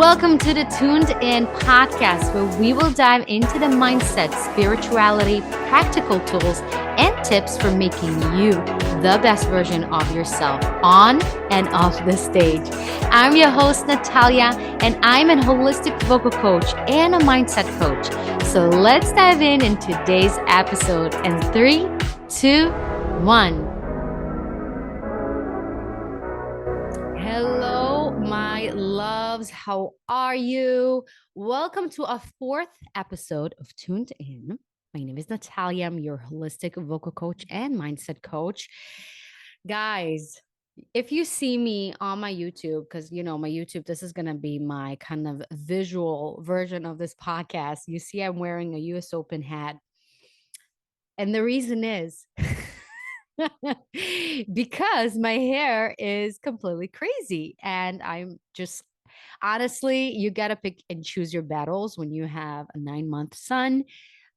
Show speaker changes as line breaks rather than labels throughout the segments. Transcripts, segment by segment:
Welcome to the Tuned In podcast, where we will dive into the mindset, spirituality, practical tools, and tips for making you the best version of yourself on and off the stage. I'm your host, Natalia, and I'm a holistic vocal coach and a mindset coach. So let's dive in today's episode in 3, 2, 1. Hello, my loves. How are you? Welcome to our 4th episode of Tuned In. My name is Natalia. I'm your holistic vocal coach and mindset coach. Guys, if you see me on my YouTube, because my YouTube, this is going to be my kind of visual version of this podcast. You see, I'm wearing a US Open hat. And the reason is because my hair is completely crazy. And I'm just honestly, you got to pick and choose your battles when you have a 9-month son,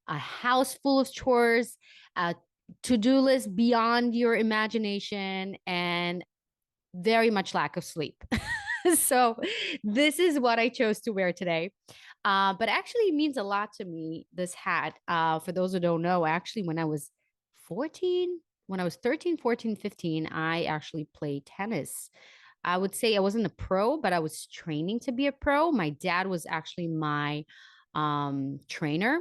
a house full of chores, a to-do list beyond your imagination, and very much lack of sleep. So this is what I chose to wear today. But actually, it means a lot to me, this hat. For those who don't know, actually, when I was 14, when I was 13, 14, 15, I actually played tennis. I would say I wasn't a pro, but I was training to be a pro. My dad was actually my trainer.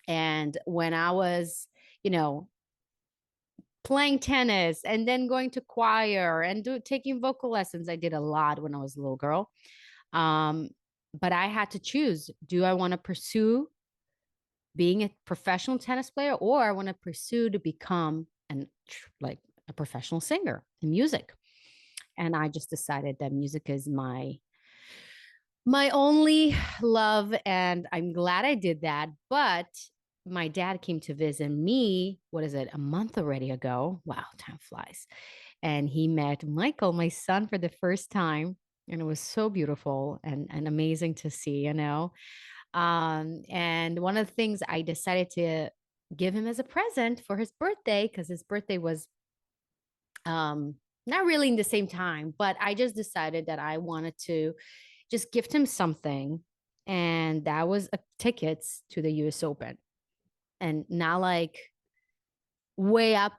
And when I was, you know, playing tennis and then going to choir and taking vocal lessons, I did a lot when I was a little girl. Um, but I had to choose, do I want to pursue being a professional tennis player, or I want to pursue to become like a professional singer in music? And I just decided that music is my only love, and I'm glad I did that. But my dad came to visit me, what is it, a month already ago? Wow, time flies. And he met Michael, my son, for the first time. And it was so beautiful and amazing to see. And one of the things I decided to give him as a present for his birthday, because his birthday was not really in the same time, but I just decided that I wanted to just gift him something. And that was tickets to the US Open. And not like way up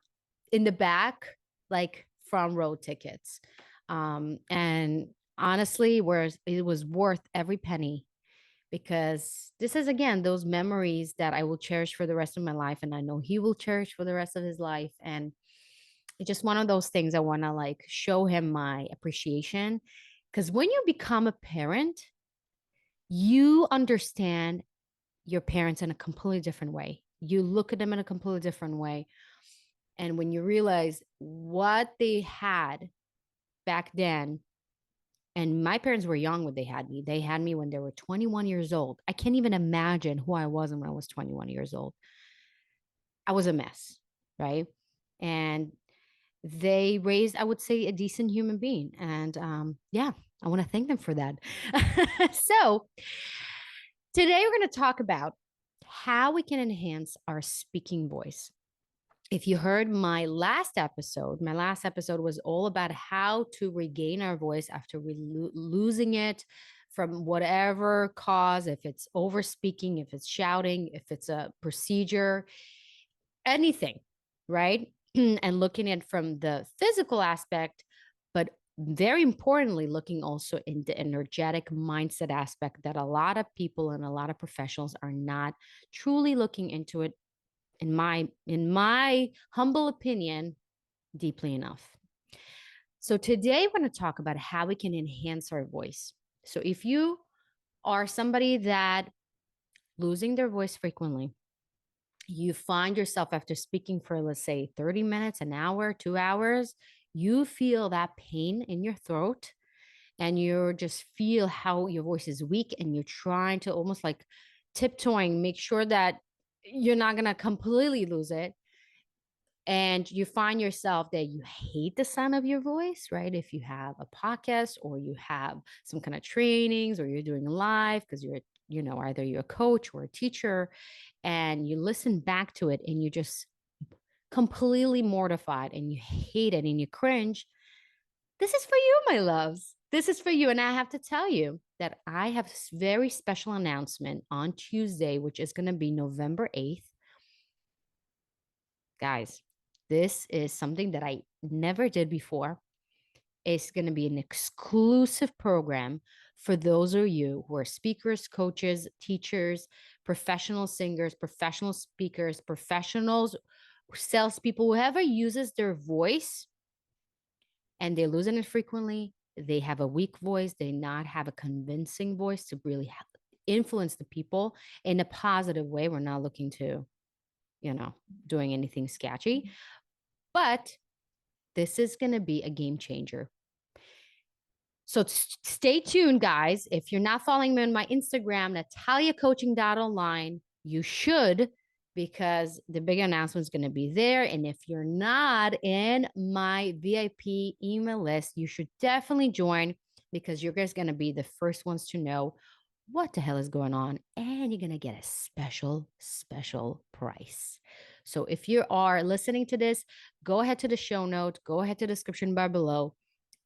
in the back, like front row tickets. And honestly, whereas it was worth every penny, because this is again those memories that I will cherish for the rest of my life, and I know he will cherish for the rest of his life. And it's just one of those things I want to like show him my appreciation, because when you become a parent, you understand your parents in a completely different way. You look at them in a completely different way. And when you realize what they had back then, and my parents were young when they had me when they were 21 years old. I can't even imagine who I was when I was 21 years old. I was a mess, right? And they raised, I would say, a decent human being. And yeah, I want to thank them for that. So today we're going to talk about how we can enhance our speaking voice. If you heard my last episode was all about how to regain our voice after losing it from whatever cause, if it's over speaking, if it's shouting, if it's a procedure, anything, right? And looking at from the physical aspect, but very importantly, looking also in the energetic mindset aspect that a lot of people and a lot of professionals are not truly looking into it, in my humble opinion, deeply enough. So today we're going to talk about how we can enhance our voice. So if you are somebody that losing their voice frequently, you find yourself after speaking for, let's say, 30 minutes, an hour, 2 hours, you feel that pain in your throat, and you just feel how your voice is weak, and you're trying to almost like tiptoeing, make sure that you're not going to completely lose it. And you find yourself that you hate the sound of your voice, right? If you have a podcast or you have some kind of trainings, or you're doing live because either you're a coach or a teacher, and you listen back to it and you just completely mortified and you hate it and you cringe. This is for you, my loves. this is for you. And I have to tell you that I have this very special announcement on Tuesday, which is going to be November 8th. Guys, this is something that I never did before. It's going to be an exclusive program for those of you who are speakers, coaches, teachers, professional singers, professional speakers, professionals, salespeople, whoever uses their voice and they're losing it frequently. They have a weak voice. They not have a convincing voice to really influence the people in a positive way. We're not looking to, doing anything sketchy, but this is going to be a game changer. So stay tuned, guys. If you're not following me on my Instagram, NataliaCoaching.online, you should, because the big announcement is going to be there. And if you're not in my VIP email list, you should definitely join, because you're guys going to be the first ones to know what the hell is going on. And you're going to get a special, special price. So if you are listening to this, go ahead to the show note, go ahead to the description bar below,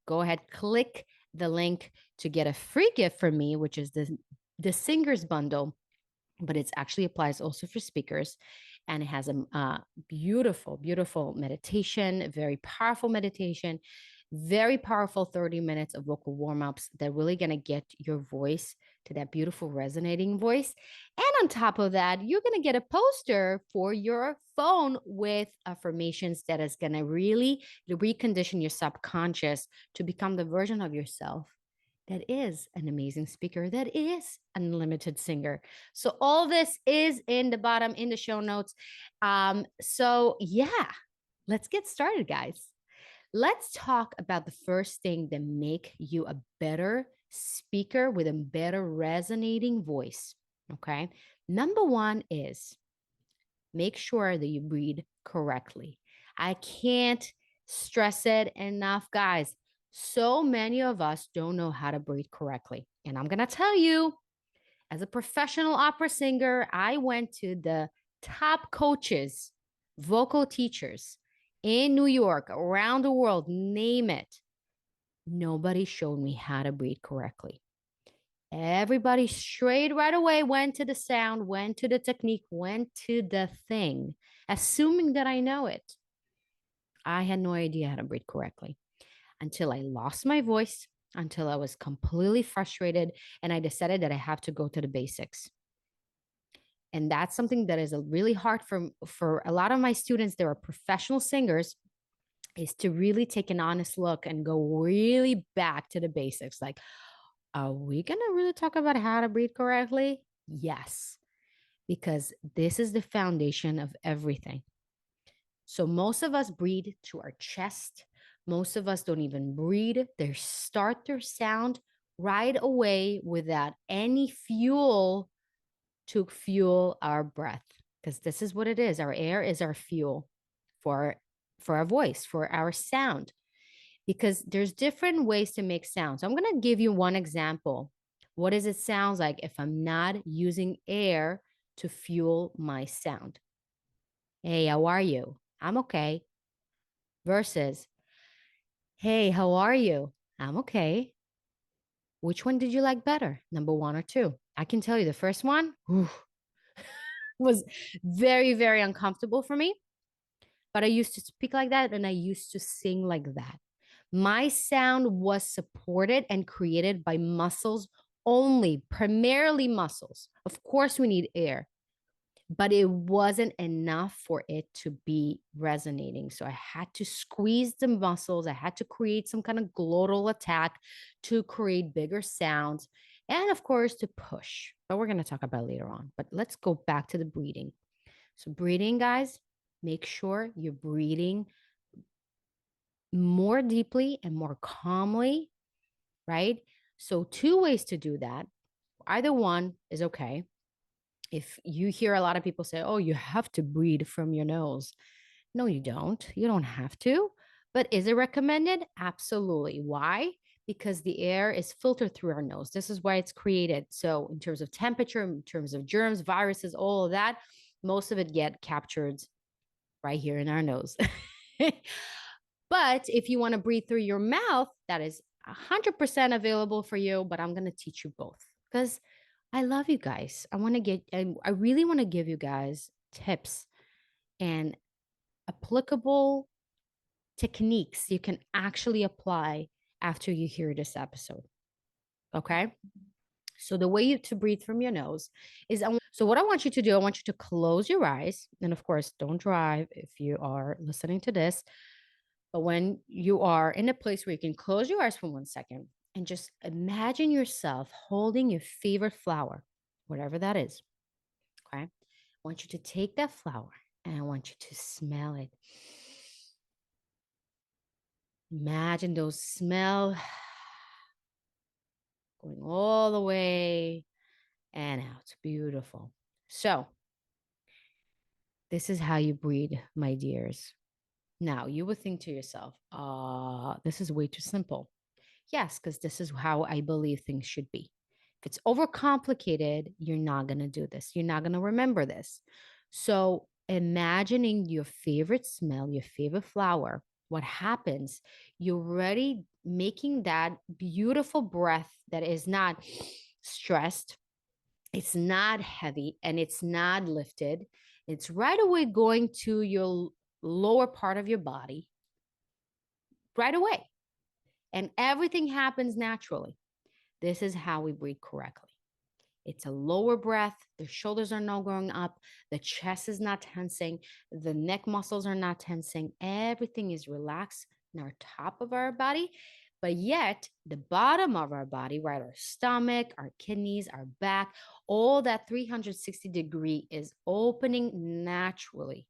go ahead, click the link to get a free gift from me, which is the singers bundle, but it actually applies also for speakers. And it has a beautiful, beautiful meditation, very powerful meditation, very powerful 30 minutes of vocal warm-ups that really going to get your voice to that beautiful resonating voice. And on top of that, you're going to get a poster for your phone with affirmations that is going to really recondition your subconscious to become the version of yourself that is an amazing speaker, that is an unlimited singer. So all this is in the bottom, in the show notes. So yeah, let's get started, guys. Let's talk about the first thing that make you a better speaker with a better resonating voice. Okay. Number one is make sure that you breathe correctly. I can't stress it enough, guys. So many of us don't know how to breathe correctly. And I'm going to tell you, as a professional opera singer, I went to the top coaches, vocal teachers in New York, around the world, name it. Nobody showed me how to breathe correctly. Everybody straight right away went to the sound, went to the technique, went to the thing, assuming that I know it. I had no idea how to breathe correctly until I lost my voice, until I was completely frustrated, and I decided that I have to go to the basics. And that's something that is really hard for a lot of my students that are professional singers, is to really take an honest look and go really back to the basics. Like, are we going to really talk about how to breathe correctly? Yes, because this is the foundation of everything. So most of us breathe to our chest. Most of us don't even breathe. They start their sound right away without any fuel to fuel our breath, because this is what it is. Our air is our fuel for our voice, for our sound, because there's different ways to make sound. So I'm going to give you one example. What does it sound like if I'm not using air to fuel my sound? Hey, how are you? I'm okay. Versus, hey, how are you? I'm okay. Which one did you like better? Number one or two? I can tell you the first one was very, very uncomfortable for me. But I used to speak like that and I used to sing like that. My sound was supported and created by muscles only, primarily muscles. Of course, we need air, but it wasn't enough for it to be resonating. So I had to squeeze the muscles. I had to create some kind of glottal attack to create bigger sounds. And of course, to push. But we're going to talk about later on. But let's go back to the breathing. So breathing, guys, make sure you're breathing more deeply and more calmly, right? So two ways to do that. Either one is okay. If you hear a lot of people say, oh, you have to breathe from your nose. No, you don't. You don't have to. But is it recommended? Absolutely. Why? Because the air is filtered through our nose. This is why it's created. So in terms of temperature, in terms of germs, viruses, all of that, most of it get captured right here in our nose. But if you want to breathe through your mouth, that is 100% available for you, but I'm going to teach you both because I love you guys. I really want to give you guys tips and applicable techniques you can actually apply after you hear this episode. Okay. So the way to breathe from your nose so what I want you to do, I want you to close your eyes. And of course, don't drive if you are listening to this. But when you are in a place where you can close your eyes for 1 second and just imagine yourself holding your favorite flower, whatever that is. Okay. I want you to take that flower and I want you to smell it. Imagine those smell going all the way and out. Beautiful. So, this is how you breathe, my dears. Now, you would think to yourself, this is way too simple. Yes, because this is how I believe things should be. If it's overcomplicated, you're not going to do this. You're not going to remember this. So, imagining your favorite smell, your favorite flower, what happens, you're already making that beautiful breath that is not stressed, it's not heavy, and it's not lifted. It's right away going to your lower part of your body right away. And everything happens naturally. This is how we breathe correctly. It's a lower breath. The shoulders are not going up. The chest is not tensing. The neck muscles are not tensing. Everything is relaxed in our top of our body. But yet, the bottom of our body, right, our stomach, our kidneys, our back, all that 360-degree is opening naturally.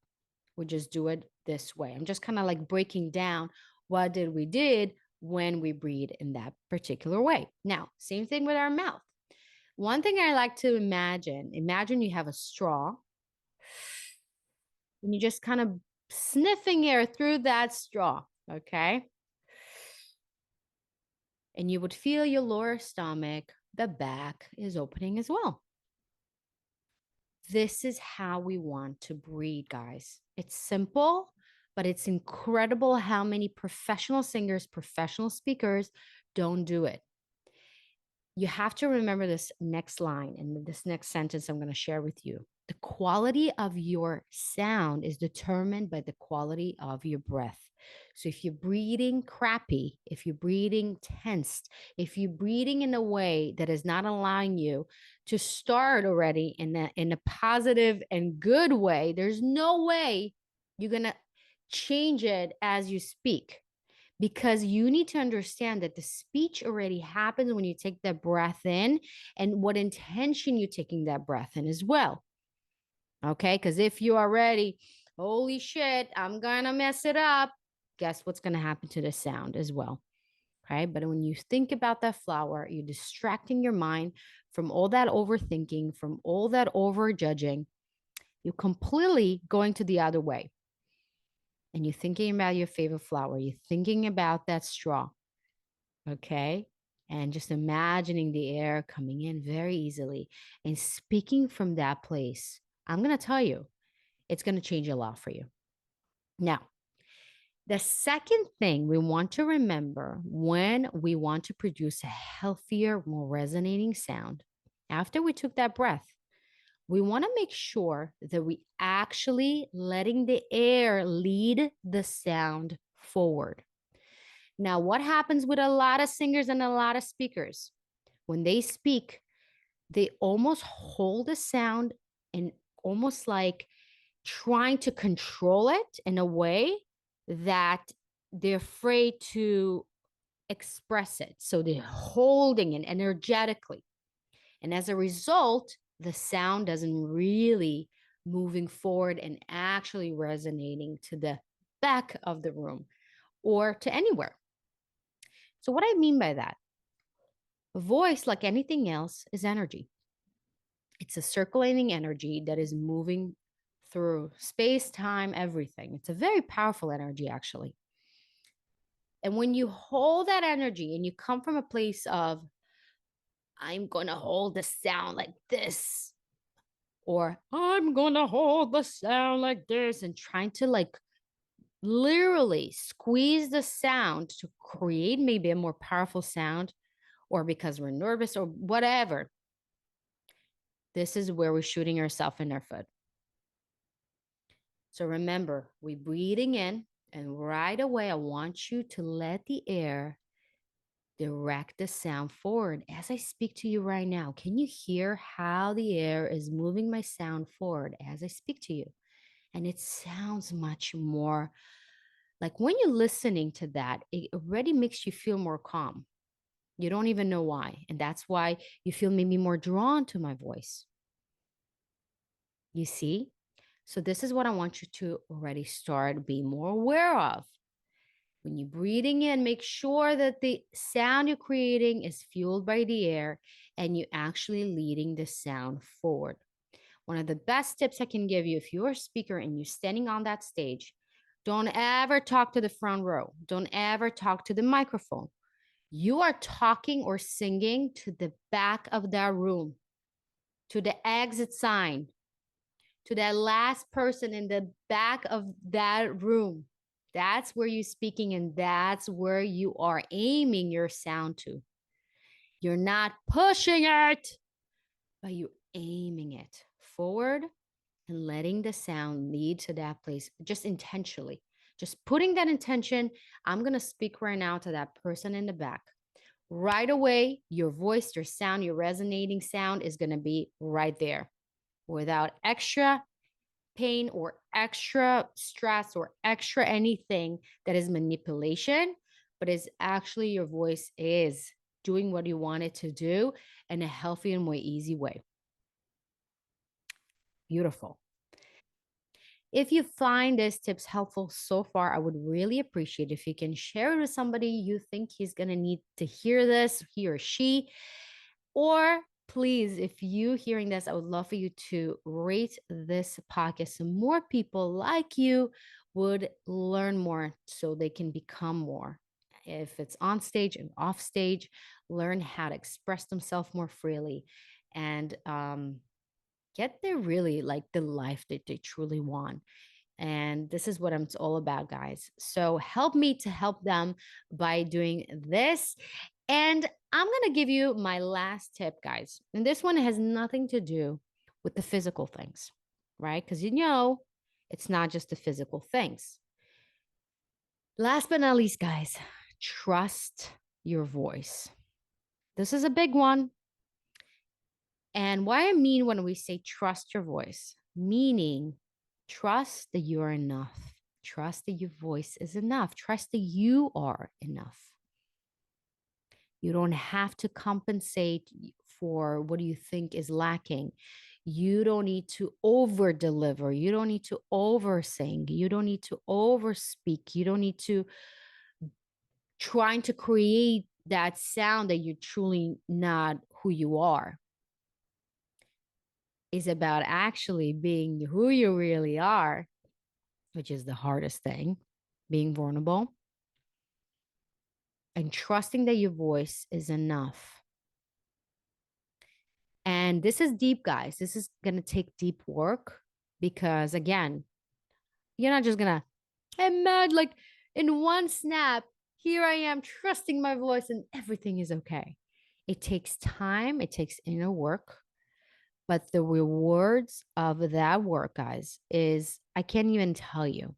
We just do it this way. I'm just kind of like breaking down what did we did when we breathe in that particular way. Now, same thing with our mouth. One thing I like to imagine you have a straw and you're just kind of sniffing air through that straw, okay? And you would feel your lower stomach, the back is opening as well. This is how we want to breathe, guys. It's simple, but it's incredible how many professional singers, professional speakers don't do it. You have to remember this next line and this next sentence I'm going to share with you. The quality of your sound is determined by the quality of your breath. So if you're breathing crappy, if you're breathing tensed, if you're breathing in a way that is not allowing you to start already in a positive and good way, there's no way you're going to change it as you speak, because you need to understand that the speech already happens when you take that breath in and what intention you're taking that breath in as well. Okay. Because if you are ready, holy shit, I'm going to mess it up, guess what's going to happen to the sound as well. Okay. But when you think about that flower, you're distracting your mind from all that overthinking, from all that over judging. You're completely going to the other way. And you're thinking about your favorite flower. You're thinking about that straw. Okay. And just imagining the air coming in very easily and speaking from that place. I'm going to tell you, it's going to change a lot for you. Now, the second thing we want to remember when we want to produce a healthier, more resonating sound, after we took that breath, we want to make sure that we actually letting the air lead the sound forward. Now, what happens with a lot of singers and a lot of speakers? When they speak, they almost hold the sound and almost like trying to control it in a way that they're afraid to express it. So they're holding it energetically. And as a result, the sound doesn't really moving forward and actually resonating to the back of the room or to anywhere. So, what I mean by that, voice, like anything else, is energy. It's a circulating energy that is moving through space, time, everything. It's a very powerful energy, actually. And when you hold that energy and you come from a place of, I'm going to hold the sound like this, or I'm going to hold the sound like this, and trying to like Literally squeeze the sound to create maybe a more powerful sound, or because we're nervous or whatever. This is where we're shooting ourselves in our foot. So remember, we're breathing in, and right away, I want you to let the air direct the sound forward as I speak to you right now. Can you hear how the air is moving my sound forward as I speak to you? And it sounds much more like when you're listening to that, it already makes you feel more calm. You don't even know why. And that's why you feel maybe more drawn to my voice. You see? So, this is what I want you to already start being more aware of. When you're breathing in, make sure that the sound you're creating is fueled by the air and you're actually leading the sound forward. One of the best tips I can give you, if you're a speaker and you're standing on that stage, don't ever talk to the front row. Don't ever talk to the microphone. You are talking or singing to the back of that room, to the exit sign, to that last person in the back of that room. That's where you're speaking, and that's where you are aiming your sound to. You're not pushing it, but you're aiming it forward and letting the sound lead to that place just intentionally. Just putting that intention. I'm going to speak right now to that person in the back. Right away, your voice, your sound, your resonating sound is going to be right there without extra pain or extra stress or extra anything that is manipulation, but is actually your voice is doing what you want it to do in a healthy and more easy way. Beautiful. If you find these tips helpful so far, I would really appreciate if you can share it with somebody you think he's going to need to hear this, he or she. Or please, if you hearing this, I would love for you to rate this podcast so more people like you would learn more so they can become more. If it's on stage and off stage, learn how to express themselves more freely and get their really like the life that they truly want. And this is what it's all about, guys. So help me to help them by doing this. And I'm going to give you my last tip, guys. And this one has nothing to do with the physical things, right? Because it's not just the physical things. Last but not least, guys, trust your voice. This is a big one. And what I mean when we say trust your voice, meaning trust that you are enough, trust that your voice is enough, trust that you are enough. You don't have to compensate for what you think is lacking. You don't need to over deliver. You don't need to over sing. You don't need to over speak. You don't need to trying to create that sound that you're truly not who you are. Is about actually being who you really are, which is the hardest thing, being vulnerable and trusting that your voice is enough. And this is deep, guys. This is going to take deep work because, again, you're not just going to, I'm mad, like in one snap, here I am trusting my voice and everything is okay. It takes time, it takes inner work. But the rewards of that work, guys, is I can't even tell you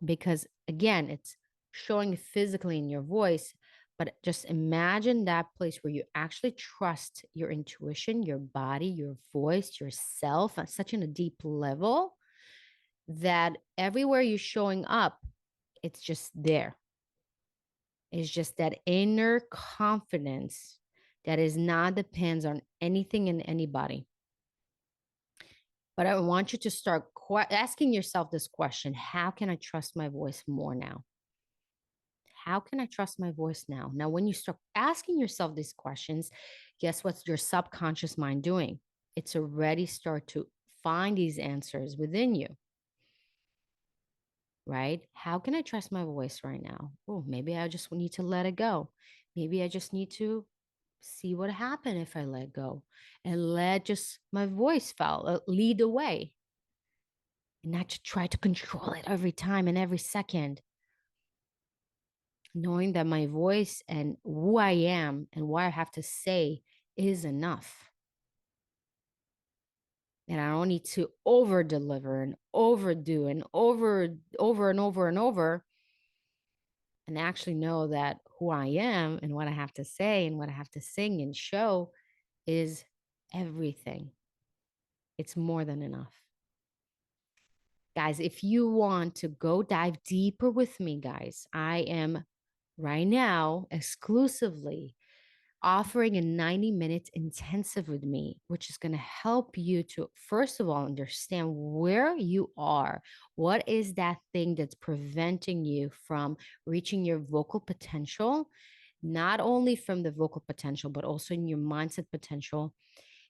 because, again, it's showing physically in your voice. But just imagine that place where you actually trust your intuition, your body, your voice, yourself at such a deep level that everywhere you're showing up, it's just there. It's just that inner confidence that is not depends on anything and anybody. But I want you to start asking yourself this question: how can I trust my voice more now? How can I trust my voice now? Now, when you start asking yourself these questions, guess what's your subconscious mind doing? It's already start to find these answers within you, right? How can I trust my voice right now? Oh, maybe I just need to let it go. Maybe I just need to see what happened if I let go and let just my voice lead the way. and not to try to control it every time and every second. Knowing that my voice and who I am and what I have to say is enough. And I don't need to over deliver and overdo and over and over and over, and actually know that who I am and what I have to say and what I have to sing and show is everything. It's more than enough. Guys, if you want to go dive deeper with me, guys, I am right now exclusively offering a 90-minute intensive with me, which is going to help you to, first of all, understand where you are. What is that thing that's preventing you from reaching your vocal potential? Not only from the vocal potential, but also in your mindset potential,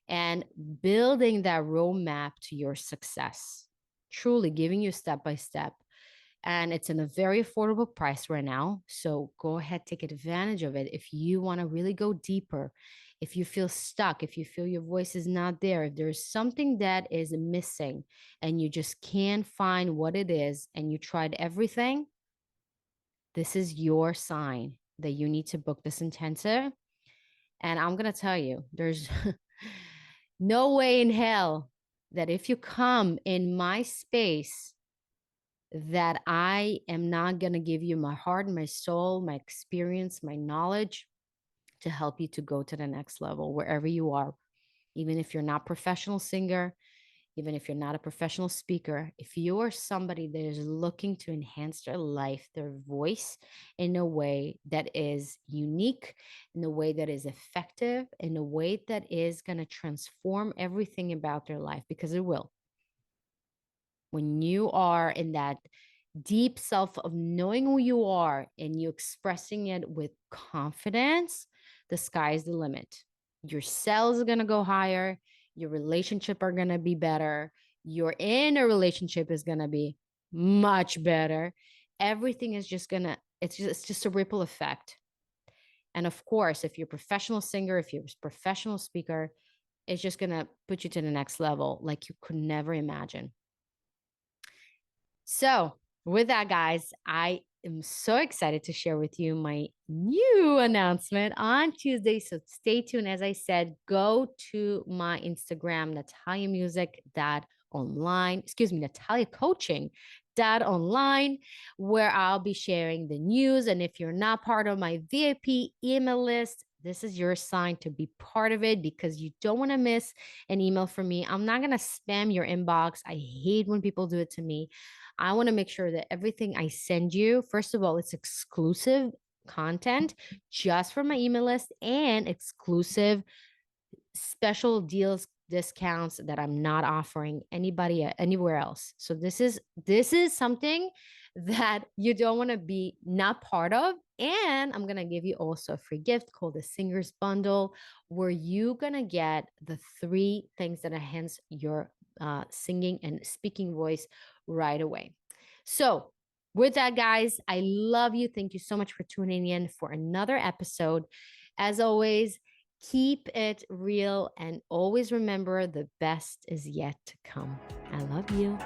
and building that roadmap to your success, truly giving you step by step. And it's in a very affordable price right now. So go ahead, take advantage of it. If you want to really go deeper, if you feel stuck, if you feel your voice is not there, if there's something that is missing and you just can't find what it is and you tried everything, this is your sign that you need to book this intensive. And I'm going to tell you, there's no way in hell that if you come in my space, that I am not going to give you my heart, my soul, my experience, my knowledge to help you to go to the next level wherever you are. Even if you're not a professional singer, even if you're not a professional speaker, if you are somebody that is looking to enhance their life, their voice in a way that is unique, in a way that is effective, in a way that is going to transform everything about their life, because it will. When you are in that deep self of knowing who you are and you expressing it with confidence, the sky is the limit. Your sales are going to go higher, your relationship are going to be better, your inner relationship is going to be much better. Everything is just going to, it's just a ripple effect. And of course, if you're a professional singer, if you're a professional speaker, it's just going to put you to the next level like you could never imagine. So, with that, guys, I am so excited to share with you my new announcement on Tuesday. So, stay tuned. As I said, go to my Instagram, Natalia Coaching online, where I'll be sharing the news. And if you're not part of my VIP email list, this is your sign to be part of it, because you don't want to miss an email from me. I'm not going to spam your inbox. I hate when people do it to me. I want to make sure that everything I send you, first of all, it's exclusive content just for my email list, and exclusive special deals, discounts that I'm not offering anybody anywhere else. So this is something that you don't want to be not part of. And I'm going to give you also a free gift called the Singers Bundle, where you're going to get the 3 things that enhance your singing and speaking voice right away. So, with that, guys, I love you. Thank you so much for tuning in for another episode. As always, keep it real and always remember the best is yet to come. I love you.